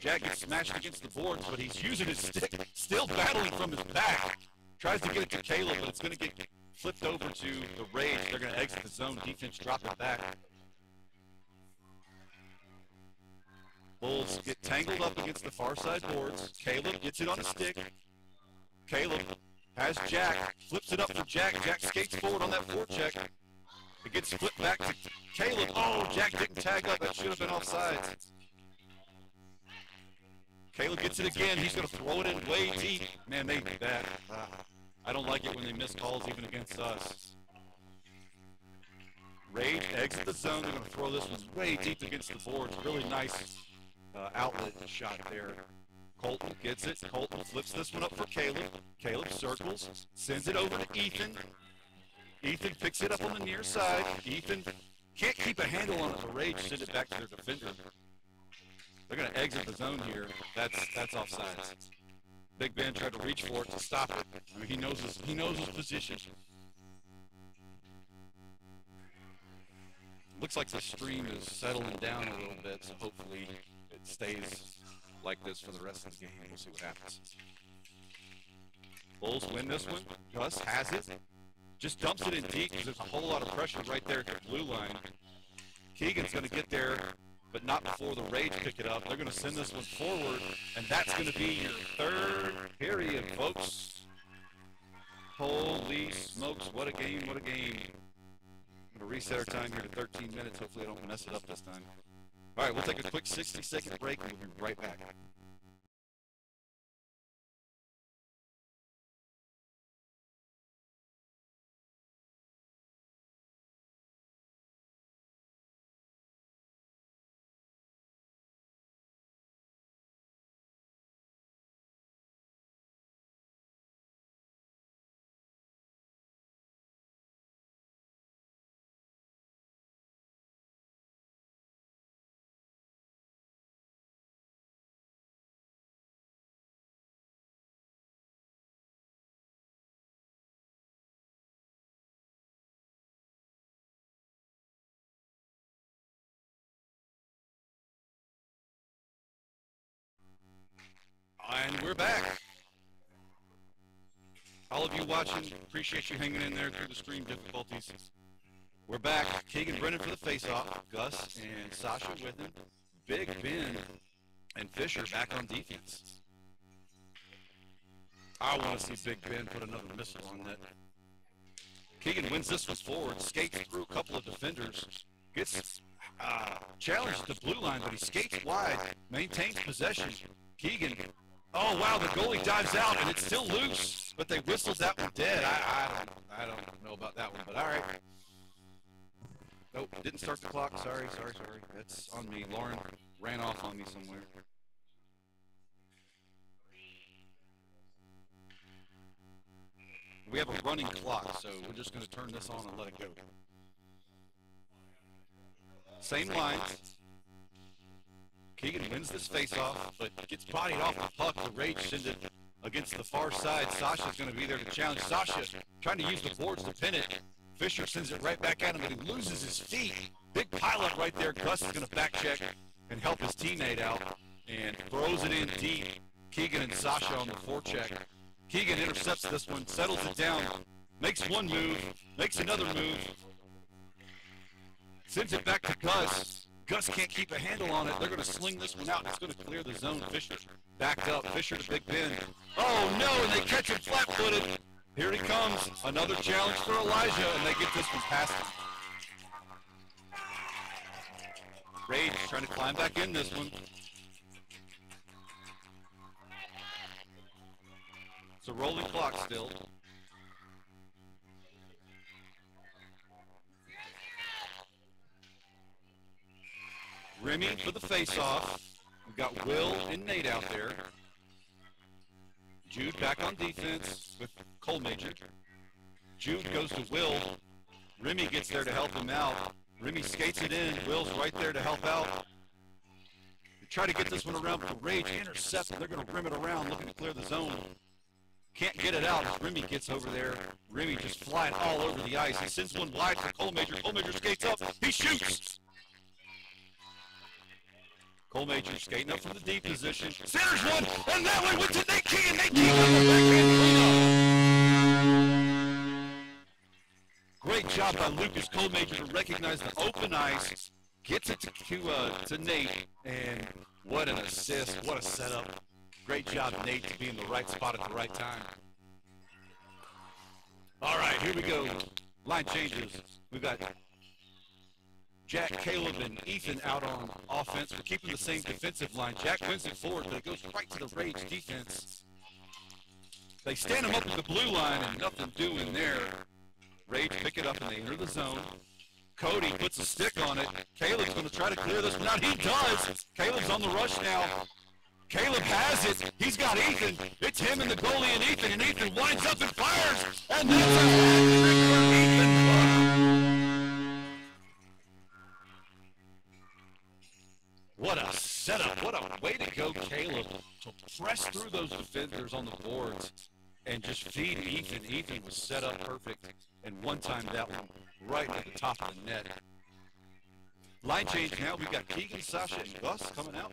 Jack gets smashed against the boards, but he's using his stick. Still battling from his back. Tries to get it to Caleb, but it's going to get flipped over to the Rage. They're going to exit the zone. Defense drop it back. Bulls get tangled up against the far side boards. Caleb gets it on a stick. Caleb has Jack, flips it up for Jack. Jack skates forward on that forecheck. It gets flipped back to Caleb. Oh, Jack didn't tag up. That should have been offsides. Caleb gets it again. He's going to throw it in way deep. Man, they that. I don't like it when they miss calls even against us. Rage exit the zone. They're going to throw this one way deep against the boards. Really nice outlet shot there. Colton gets it. Colton flips this one up for Caleb. Caleb circles, sends it over to Ethan. Ethan picks it up on the near side. Ethan can't keep a handle on it. The Rage send it back to their defender. They're going to exit the zone here. That's offsides. Big Ben tried to reach for it to stop it. I mean, he knows his position. Looks like the stream is settling down a little bit, so hopefully it stays like this for the rest of the game. We'll see what happens. Bulls win this one. Gus has it. Just dumps it in deep because there's a whole lot of pressure right there at the blue line. Keegan's going to get there, but not before the Rage pick it up. They're going to send this one forward, and that's going to be your third period, folks. Holy smokes, what a game, what a game. I'm going to reset our time here to 13 minutes. Hopefully I don't mess it up this time. All right, we'll take a quick 60-second break, and we'll be right back. And we're back. All of you watching, appreciate you hanging in there through the stream difficulties. We're back. Keegan Brennan for the face-off. Gus and Sasha with him. Big Ben and Fisher back on defense. I want to see Big Ben put another missile on that. Keegan wins this one forward, skates through a couple of defenders, gets challenged at the blue line, but he skates wide, maintains possession. Keegan, oh wow, the goalie dives out and it's still loose, but they whistled that one dead. I don't know about that one, but all right. Nope, didn't start the clock. Sorry. That's on me. Lauren ran off on me somewhere. We have a running clock, so we're just going to turn this on and let it go. Same lines. Keegan wins this face-off, but gets bodied off the puck. The Rage sends it against the far side. Sasha's going to be there to challenge. Sasha trying to use the boards to pin it. Fisher sends it right back at him, but he loses his feet. Big pileup right there. Gus is going to back check and help his teammate out and throws it in deep. Keegan and Sasha on the forecheck. Keegan intercepts this one, settles it down, makes one move, makes another move, sends it back to Gus. Gus can't keep a handle on it. They're going to sling this one out. It's going to clear the zone. Fisher backed up. Fisher to Big Ben. Oh, no, and they catch him flat-footed. Here he comes. Another challenge for Elijah, and they get this one past him. Rage trying to climb back in this one. It's a rolling clock still. Remy for the face-off. We've got Will and Nate out there. Jude back on defense with Cole Major. Jude goes to Will. Remy gets there to help him out. Remy skates it in. Will's right there to help out. They try to get this one around, but the Rage intercepts. They're going to rim it around, looking to clear the zone. Can't get it out as Remy gets over there. Remy just flying all over the ice. He sends one wide for Cole Major. Cole Major skates up. He shoots. Cole Major skating up from the deep position. Centers one, and that one went to Nate Keegan. Nate Keegan on the backhand cleanup. Great job by Lucas Cole Major to recognize the open ice. Gets it to Nate, and what an assist. What a setup. Great job, Nate, to be in the right spot at the right time. All right, here we go. Line changes. We've got Jack, Caleb, and Ethan out on offense. We're keeping the same defensive line. Jack wins it forward, but it goes right to the Rage defense. They stand him up at the blue line, and nothing doing there. Rage pick it up, and they enter the zone. Cody puts a stick on it. Caleb's going to try to clear this one out. He does. Caleb's on the rush now. Caleb has it. He's got Ethan. It's him and the goalie and Ethan winds up and fires. And that's a hat trick for Ethan. What a setup. What a way to go, Caleb, to press through those defenders on the boards and just feed Ethan. Ethan was set up perfect and one-time that one right at the top of the net. Line change now. We've got Keegan, Sasha, and Gus coming out.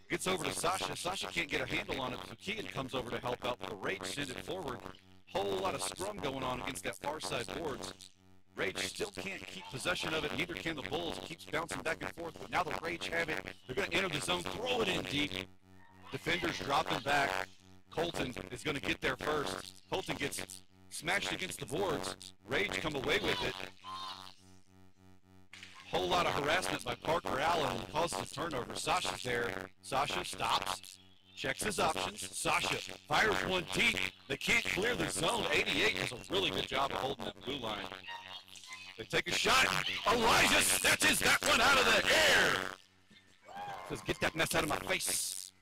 Gets over to Sasha. Sasha can't get a handle on it, so Keegan comes over to help out. The Rage send it forward. Whole lot of scrum going on against that far side boards. Rage still can't keep possession of it. Neither can the Bulls. It keeps bouncing back and forth, but now the Rage have it. They're going to enter the zone, throw it in deep. Defenders dropping back. Colton is going to get there first. Colton gets smashed against the boards. Rage come away with it. Whole lot of harassment by Parker Allen causes a turnover. Sasha's there. Sasha stops, checks his options. Sasha fires one deep. They can't clear the zone. 88 does a really good job of holding that blue line. They take a shot. Elijah snatches that one out of the air. Says, get that mess out of my face.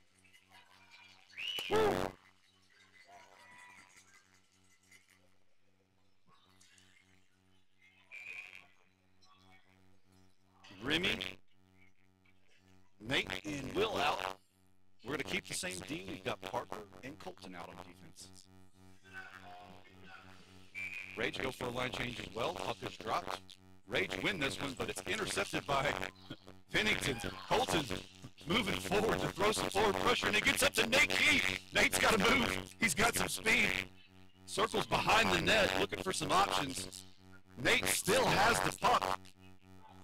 Woo. Remy, Nate, and Will out. We're going to keep the same D. We've got Parker and Colton out on defense. Rage go for a line change as well. Puck is dropped. Rage win this one, but it's intercepted by Pennington. Colton moving forward to throw some forward pressure, and it gets up to Nate Keith. Nate's got to move. He's got some speed. Circles behind the net, looking for some options. Nate still has the puck.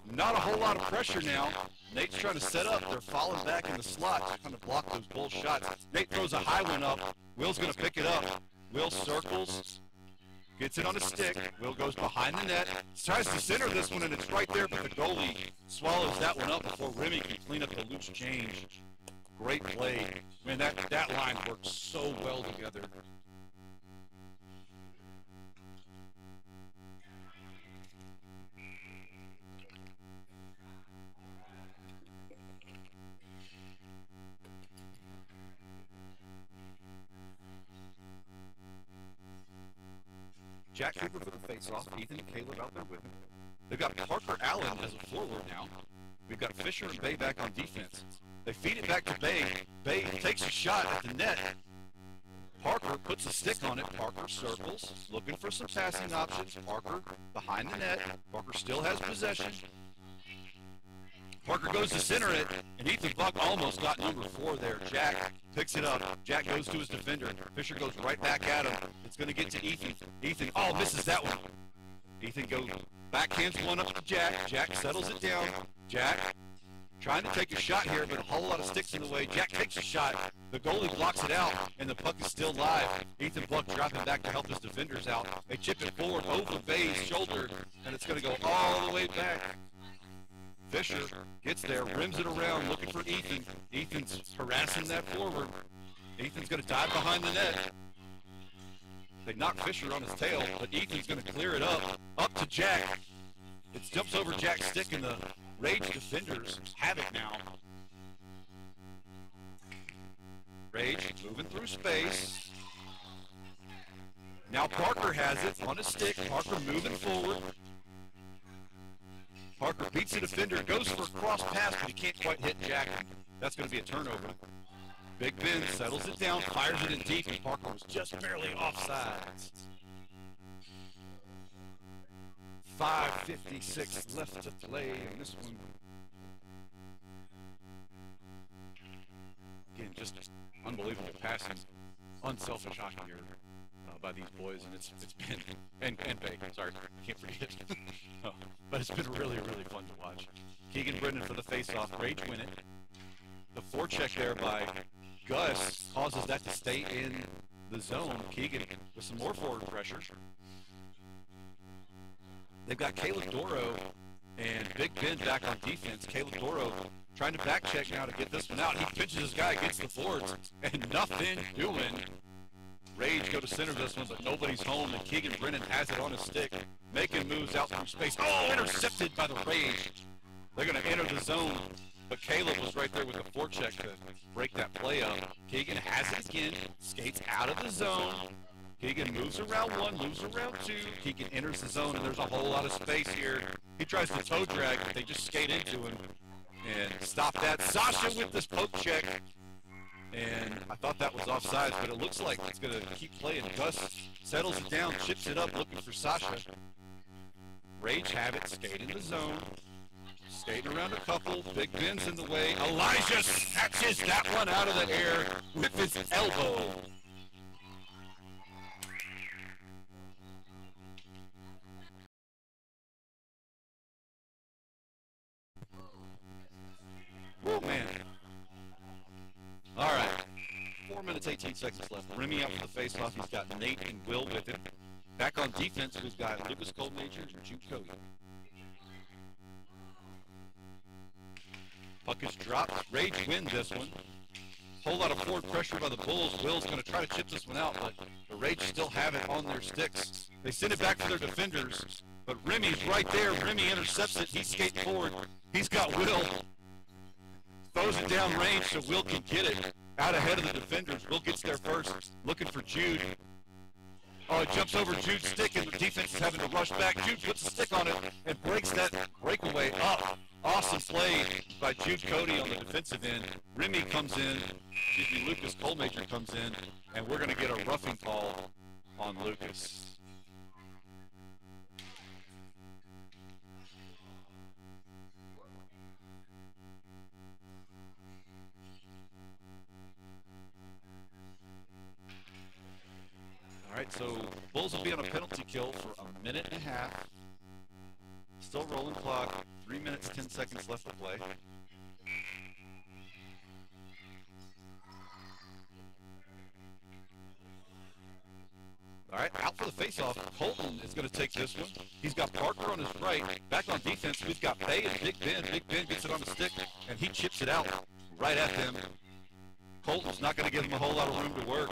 Not a whole lot of pressure now. Nate's trying to set up. They're falling back in the slot to kind of block those bull shots. Nate throws a high one up. Will's going to pick it up. Will circles. Gets it on a stick. Will goes behind the net. Tries to center this one, and it's right there, but the goalie swallows that one up before Remy can clean up the loose change. Great play. Man, that line works so well together. Jack Cooper for the face-off. Ethan and Caleb out there with him. They've got Parker Allen as a forward now. We've got Fisher and Bay back on defense. They feed it back to Bay. Bay takes a shot at the net. Parker puts a stick on it. Parker circles, looking for some passing options. Parker behind the net. Parker still has possession. Parker goes to center it, and Ethan Buck almost got number 4 there. Jack picks it up. Jack goes to his defender. Fisher goes right back at him. It's going to get to Ethan. Ethan, misses that one. Ethan goes, backhands one up to Jack. Jack settles it down. Jack trying to take a shot here, but a whole lot of sticks in the way. Jack takes a shot. The goalie blocks it out, and the puck is still live. Ethan Buck dropping back to help his defenders out. They chip it forward over Bay's shoulder, and it's going to go all the way back. Fisher gets there, rims it around, looking for Ethan. Ethan's harassing that forward. Ethan's going to dive behind the net. They knock Fisher on his tail, but Ethan's going to clear it up to Jack. It jumps over Jack's stick, and the Rage defenders have it now. Rage moving through space. Now Parker has it on his stick. Parker moving forward. Parker beats the defender, goes for a cross pass, but he can't quite hit Jack. That's going to be a turnover. Big Ben settles it down, fires it in deep, and Parker was just barely offside. 5:56 left to play on this one. Again, just unbelievable passing, unselfish hockey here by these boys, and it's been and Bay. Sorry, I can't forget. But it's been really, really fun to watch. Keegan Brendan for the face-off. Rage win it. The forecheck there by Gus causes that to stay in the zone. Keegan with some more forward pressure. They've got Caleb Doro and Big Ben back on defense. Caleb Doro trying to back check now to get this one out. He pinches his guy against the boards, and nothing doing. Rage go to center this one, but nobody's home, and Keegan Brennan has it on his stick, making moves out through space. Oh, intercepted by the Rage. They're going to enter the zone, but Caleb was right there with the forecheck to break that play up. Keegan has it again, skates out of the zone. Keegan moves around one, moves around two. Keegan enters the zone, and there's a whole lot of space here. He tries to toe drag, but they just skate into him and stop that. Sasha with this poke check. And I thought that was offsides, but it looks like it's going to keep playing. Gus settles it down, chips it up, looking for Sasha. Rage have it, skate in the zone. Skating around a couple. Big Ben's in the way. Elijah snatches that one out of the air with his elbow. Oh, man. All right. 4 minutes, 18 seconds left. Remy out for the face-off. He's got Nate and Will with him. Back on defense, we've got Lucas Goldmacher and Jude Cody. Puck is dropped. Rage wins this one. Whole lot of forward pressure by the Bulls. Will's going to try to chip this one out, but the Rage still have it on their sticks. They send it back to their defenders, but Remy's right there. Remy intercepts it. He's skating forward. He's got Will. Throws it down range so Will can get it out ahead of the defenders. Will gets there first, looking for Jude. Oh, it jumps over Jude's stick, and the defense is having to rush back. Jude puts a stick on it and breaks that breakaway up. Awesome play by Jude Cody on the defensive end. Remy comes in, Lucas Goldmacher comes in, and we're going to get a roughing call on Lucas. right, so Bulls will be on a penalty kill for a minute and a half. Still rolling clock. 3 minutes, 10 seconds left to play. All right, out for the faceoff. Colton is going to take this one. He's got Parker on his right. Back on defense, we've got Bay and Big Ben. Big Ben gets it on the stick, and he chips it out right at them. Colton's not going to give him a whole lot of room to work.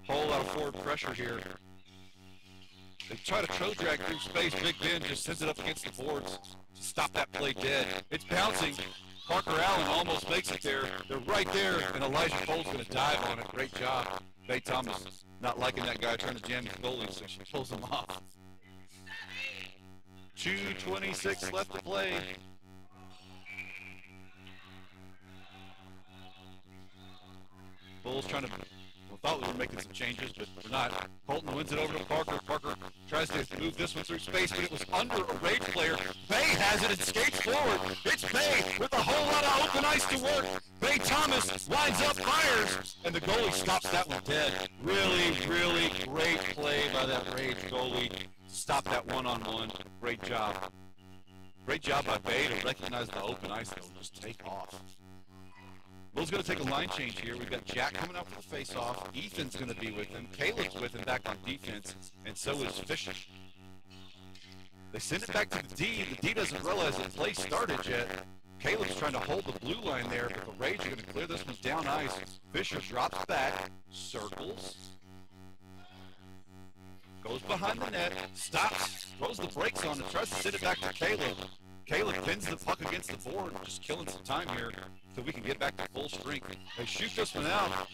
Whole lot of forward pressure here. They try to toe drag through space. Big Ben just sends it up against the boards to stop that play dead. It's bouncing. Parker Allen almost makes it there. They're right there, and Elijah Cole's going to dive on it. Great job. Bay Thomas not liking that guy trying to jam his goalie, so she pulls him off. 2:26 left to play. Bulls trying to, thought we were making some changes, but we're not. Colton wins it over to Parker. Parker tries to move this one through space, but it was under a Rage player. Bay has it and skates forward. It's Bay with a whole lot of open ice to work. Bay Thomas lines up, fires, and the goalie stops that one dead. Really, really great play by that Rage goalie. Stop that one-on-one. Great job. Great job by Bay to recognize the open ice that will just take off. Will's going to take a line change here. We've got Jack coming out for the face-off. Ethan's going to be with him. Caleb's with him back on defense, and so is Fisher. They send it back to the D. The D doesn't realize the play started yet. Caleb's trying to hold the blue line there, but the Rage are going to clear this one down ice. Fisher drops back, circles, goes behind the net, stops, throws the brakes on and tries to send it back to Caleb. Caleb pins the puck against the board, just killing some time here so we can get back to full strength. They shoot this one out,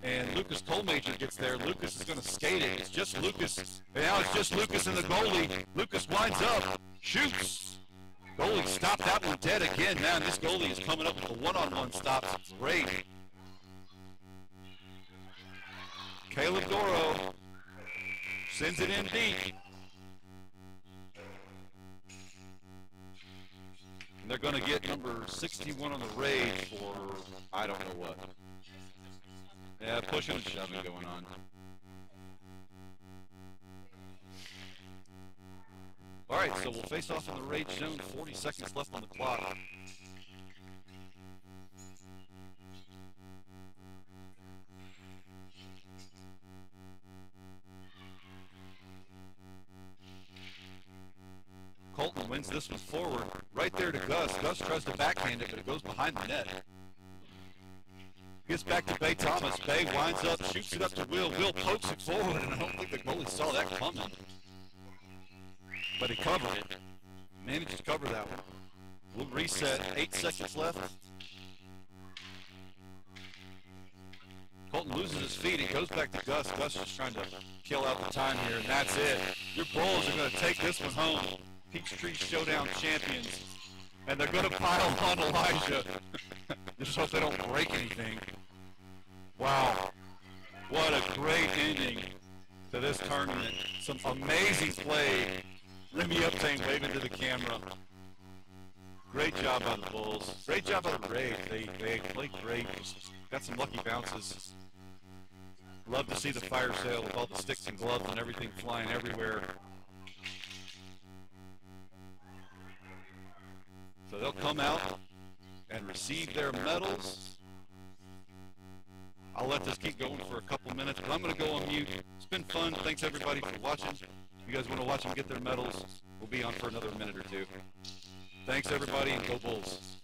and Lucas Colmajor gets there. Lucas is going to skate it. It's just Lucas. And now it's just Lucas and the goalie. Lucas winds up, shoots. Goalie stopped that one dead again. Man, this goalie is coming up with a one-on-one stop. It's great. Caleb Doro sends it in deep. They're going to get number 61 on the Rage for, I don't know what. Yeah, pushing and shoving going on. All right, so we'll face off in the Rage zone. 40 seconds left on the clock. Colton wins this one forward, right there to Gus. Gus tries to backhand it, but it goes behind the net. Gets back to Bay Thomas. Bay winds up, shoots it up to Will. Will pokes it forward, and I don't think the goalie saw that coming. But he covered it. Managed to cover that one. We'll reset. 8 seconds left. Colton loses his feet. It goes back to Gus. Gus is trying to kill out the time here, and that's it. Your Bulls are going to take this one home. Peachtree Showdown champions. And they're going to pile on Elijah. Just hope they don't break anything. Wow. What a great ending to this tournament. Some amazing play. Remy Uptain waving to the camera. Great job by the Bulls. Great job by the Rage. They played great. Got some lucky bounces. Love to see the fire sale with all the sticks and gloves and everything flying everywhere. So they'll come out and receive their medals. I'll let this keep going for a couple minutes, but I'm going to go on mute. It's been fun. Thanks, everybody, for watching. If you guys want to watch them get their medals, we'll be on for another minute or two. Thanks, everybody, and go Bulls.